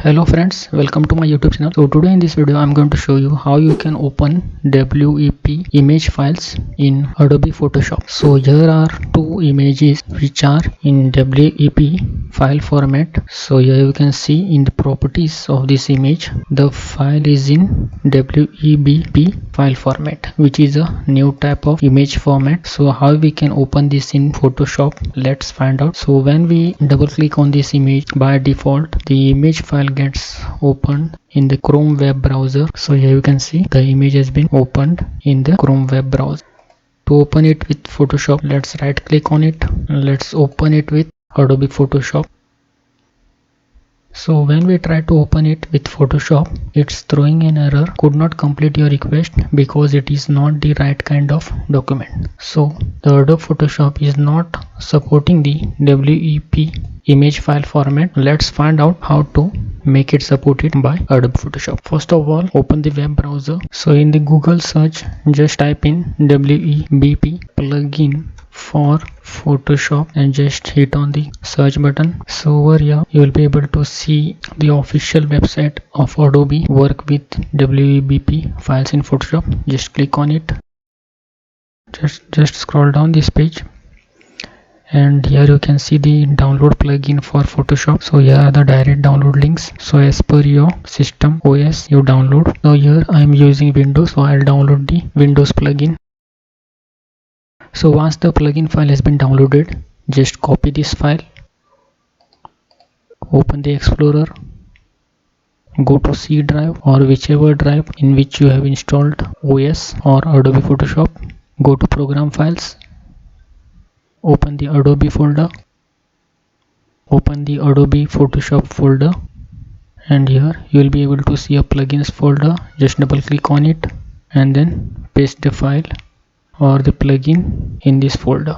Hello friends, welcome to my YouTube channel. So today in this video I'm going to show you how you can open WEP image files in Adobe Photoshop. So here are two images which are in WEP file format. So here you can see in the properties of this image, the file is in WEBP file format, which is a new type of image format. So how we can open this in Photoshop, let's find out. So when we double click on this image, by default the image file gets opened in the Chrome web browser. So here you can see the image has been opened in the Chrome web browser. To open it with Photoshop, let's right click on it and let's open it with Adobe Photoshop. So when we try to open it with Photoshop, it's throwing an error, could not complete your request because it is not the right kind of document. So the Adobe Photoshop is not supporting the WEP image file format. Let's find out how to make it supported by Adobe Photoshop. First of all, open the web browser. So in the Google search, just type in WEBP plugin for Photoshop and just hit on the search button. So over here you will be able to see the official website of Adobe work with WEBP files in Photoshop. Just click on it. Just scroll down this page, and here you can see the download plugin for Photoshop. So here are the direct download links. So as per your system OS you download. So here I am using Windows, so I'll download the Windows plugin. So once the plugin file has been downloaded, just copy this file, open the Explorer, go to C drive or whichever drive in which you have installed OS or Adobe Photoshop. Go to program files, open the Adobe folder, open the Adobe Photoshop folder, and here you will be able to see a plugins folder. Just double click on it and then paste the file or the plugin in this folder.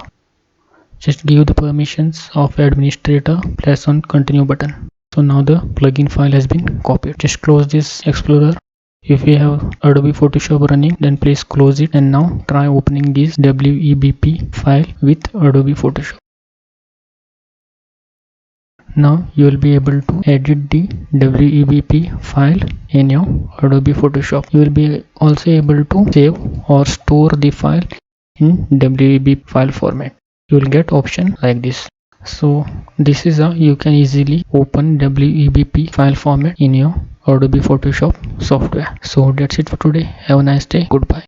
Just give the permissions of administrator, press on continue button. So now the plugin file has been copied. Just close this Explorer. If you have Adobe Photoshop running, then please close it, and now try opening this WEBP file with Adobe Photoshop. Now you will be able to edit the WEBP file in your Adobe Photoshop. You will be also able to save or store the file in WEBP file format. You will get option like this. So this is how you can easily open WEBP file format in your Adobe Photoshop software. So that's it for today. Have a nice day. Goodbye.